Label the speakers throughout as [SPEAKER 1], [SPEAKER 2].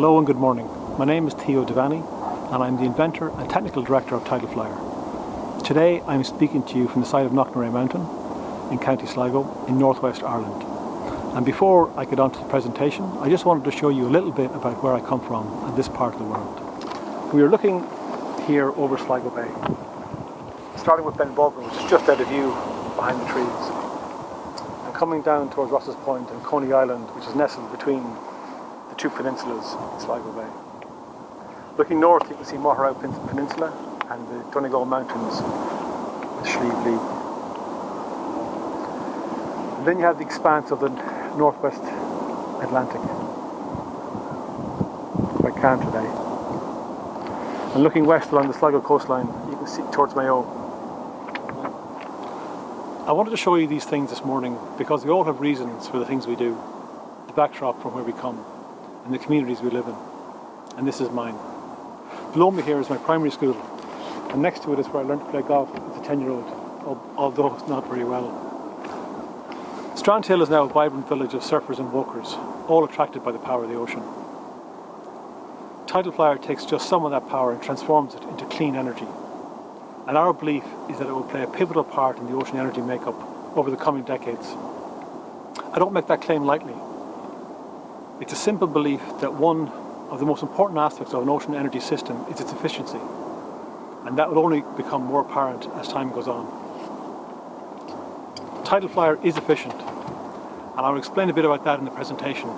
[SPEAKER 1] Hello and good morning. My name is Theo Devani and I'm the inventor and technical director of Tidal Flyer. Today I'm speaking to you from the side of Knocknarea Mountain in County Sligo in northwest Ireland. And before I get on to the presentation, I just wanted to show you a little bit about where I come from and this part of the world. We are looking here over Sligo Bay, starting with Ben Bulgan, which is just out of view behind the trees, and coming down towards Ross's Point and Coney Island, which is nestled between the two peninsulas in Sligo Bay. Looking north, you can see Moherau Peninsula and the Donegal Mountains with Slieve Lee. And then you have the expanse of the northwest Atlantic. Quite calm today. And looking west along the Sligo coastline, you can see towards Mayo. I wanted to show you these things this morning because we all have reasons for the things we do, the backdrop from where we come, and the communities we live in. And this is mine. Below me here is my primary school, and next to it is where I learned to play golf as a 10-year-old, although not very well. Strandhill is now a vibrant village of surfers and walkers, all attracted by the power of the ocean. Tidal Flyer takes just some of that power and transforms it into clean energy. And our belief is that it will play a pivotal part in the ocean energy makeup over the coming decades. I don't make that claim lightly. It's a simple belief that one of the most important aspects of an ocean energy system is its efficiency, and that will only become more apparent as time goes on. Tidal Flyer is efficient, and I'll explain a bit about that in the presentation,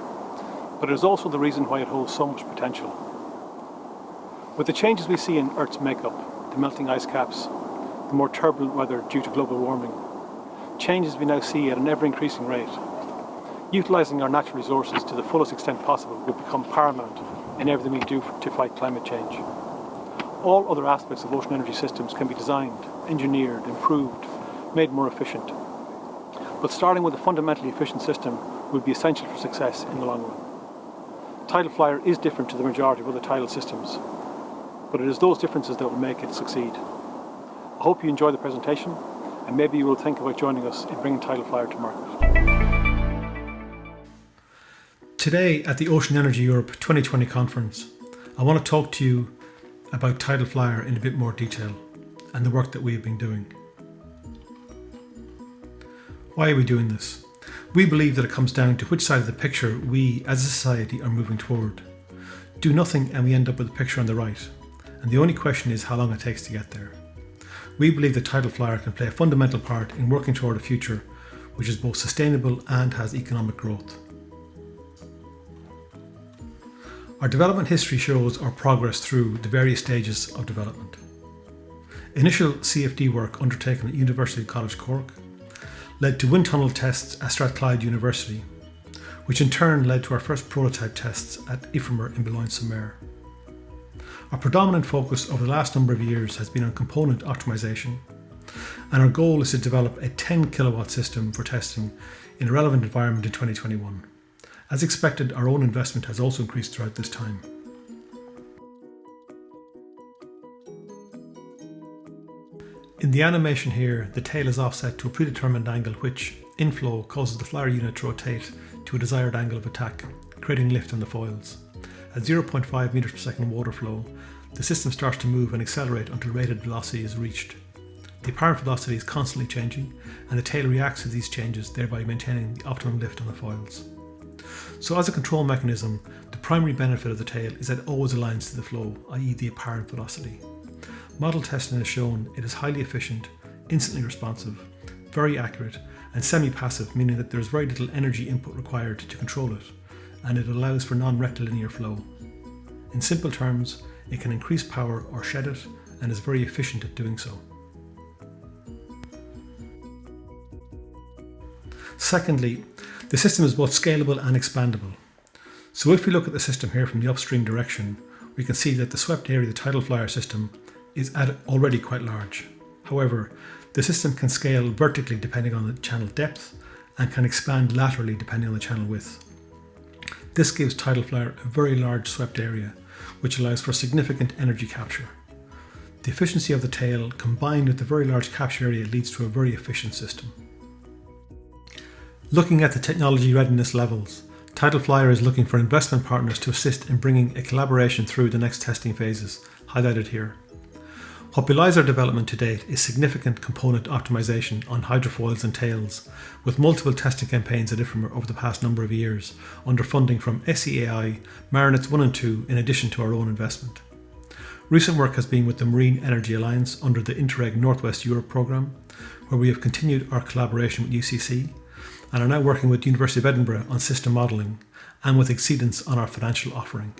[SPEAKER 1] but it is also the reason why it holds so much potential. With the changes we see in Earth's makeup, the melting ice caps, the more turbulent weather due to global warming, changes we now see at an ever-increasing rate, utilising our natural resources to the fullest extent possible will become paramount in everything we do to fight climate change. All other aspects of ocean energy systems can be designed, engineered, improved, made more efficient. But starting with a fundamentally efficient system will be essential for success in the long run. Tidal Flyer is different to the majority of other tidal systems, but it is those differences that will make it succeed. I hope you enjoy the presentation, and maybe you will think about joining us in bringing Tidal Flyer to market. Today at the Ocean Energy Europe 2020 conference, I want to talk to you about Tidal Flyer in a bit more detail and the work that we have been doing. Why are we doing this? We believe that it comes down to which side of the picture we as a society are moving toward. Do nothing and we end up with a picture on the right, and the only question is how long it takes to get there. We believe that Tidal Flyer can play a fundamental part in working toward a future which is both sustainable and has economic growth. Our development history shows our progress through the various stages of development. Initial CFD work undertaken at University College Cork led to wind tunnel tests at Strathclyde University, which in turn led to our first prototype tests at Ifremer in Boulogne-sur-Mer. Our predominant focus over the last number of years has been on component optimization, and our goal is to develop a 10 kilowatt system for testing in a relevant environment in 2021. As expected, our own investment has also increased throughout this time. In the animation here, the tail is offset to a predetermined angle which, in flow, causes the flyer unit to rotate to a desired angle of attack, creating lift on the foils. At 0.5 meters per second water flow, the system starts to move and accelerate until rated velocity is reached. The apparent velocity is constantly changing, and the tail reacts to these changes, thereby maintaining the optimum lift on the foils. So as a control mechanism, the primary benefit of the tail is that it always aligns to the flow, i.e. the apparent velocity. Model testing has shown it is highly efficient, instantly responsive, very accurate, and semi-passive, meaning that there is very little energy input required to control it, and it allows for non-rectilinear flow. In simple terms, it can increase power or shed it, and is very efficient at doing so. Secondly, the system is both scalable and expandable. So if we look at the system here from the upstream direction, we can see that the swept area of the Tidal Flyer system is already quite large. However, the system can scale vertically depending on the channel depth and can expand laterally depending on the channel width. This gives Tidal Flyer a very large swept area, which allows for significant energy capture. The efficiency of the tail combined with the very large capture area leads to a very efficient system. Looking at the technology readiness levels, Tidal Flyer is looking for investment partners to assist in bringing a collaboration through the next testing phases, highlighted here. What belies our development to date is significant component optimization on hydrofoils and tails, with multiple testing campaigns at IFRMR over the past number of years, under funding from SEAI, Marinets 1 and 2, in addition to our own investment. Recent work has been with the Marine Energy Alliance under the Interreg Northwest Europe programme, where we have continued our collaboration with UCC, and are now working with the University of Edinburgh on system modelling, and with Exceedance on our financial offering.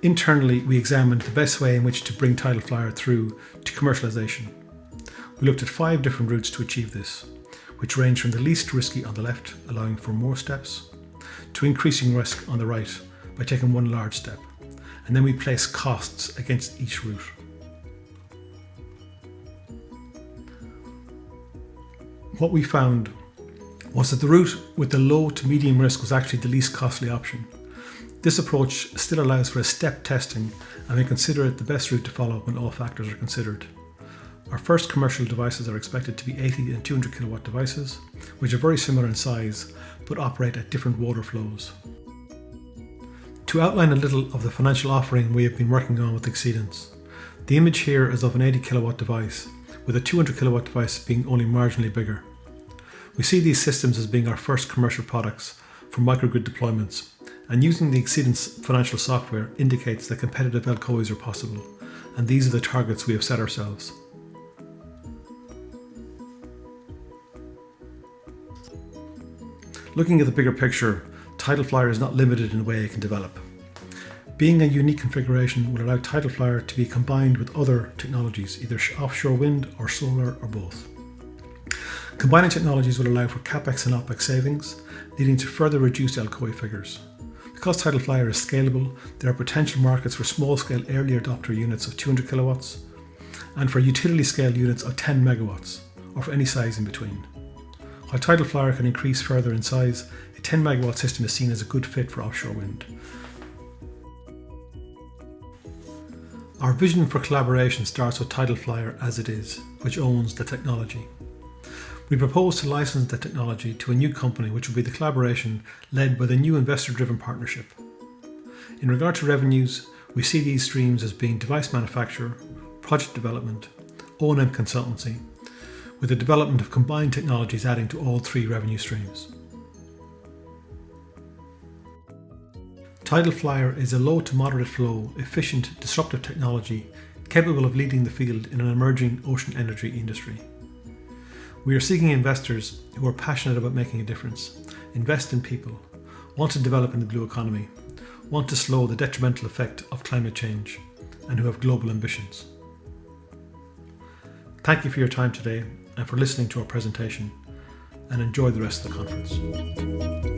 [SPEAKER 1] Internally, we examined the best way in which to bring Tidal Flyer through to commercialisation. We looked at 5 different routes to achieve this, which range from the least risky on the left, allowing for more steps, to increasing risk on the right by taking one large step, and then we place costs against each route. What we found was that the route with the low to medium risk was actually the least costly option. This approach still allows for a step testing, and we consider it the best route to follow when all factors are considered. Our first commercial devices are expected to be 80 and 200 kilowatt devices, which are very similar in size, but operate at different water flows. To outline a little of the financial offering we have been working on with Exceedance, the image here is of an 80 kilowatt device, with a 200 kilowatt device being only marginally bigger. We see these systems as being our first commercial products for microgrid deployments, and using the Exceedance financial software indicates that competitive LCOEs are possible, and these are the targets we have set ourselves. Looking at the bigger picture, Tidal Flyer is not limited in the way it can develop. Being a unique configuration will allow Tidal Flyer to be combined with other technologies, either offshore wind or solar or both. Combining technologies will allow for CapEx and OpEx savings, leading to further reduced LCOE figures. Because Tidal Flyer is scalable, there are potential markets for small-scale early adopter units of 200 kilowatts and for utility-scale units of 10 megawatts, or for any size in between. While Tidal Flyer can increase further in size, a 10 megawatt system is seen as a good fit for offshore wind. Our vision for collaboration starts with Tidal Flyer as it is, which owns the technology. We propose to license the technology to a new company, which will be the collaboration led by the new investor-driven partnership. In regard to revenues, we see these streams as being device manufacture, project development, O&M consultancy, with the development of combined technologies adding to all 3 revenue streams. Tidal Flyer is a low to moderate flow, efficient, disruptive technology capable of leading the field in an emerging ocean energy industry. We are seeking investors who are passionate about making a difference, invest in people, want to develop in the blue economy, want to slow the detrimental effect of climate change, and who have global ambitions. Thank you for your time today and for listening to our presentation, and enjoy the rest of the conference.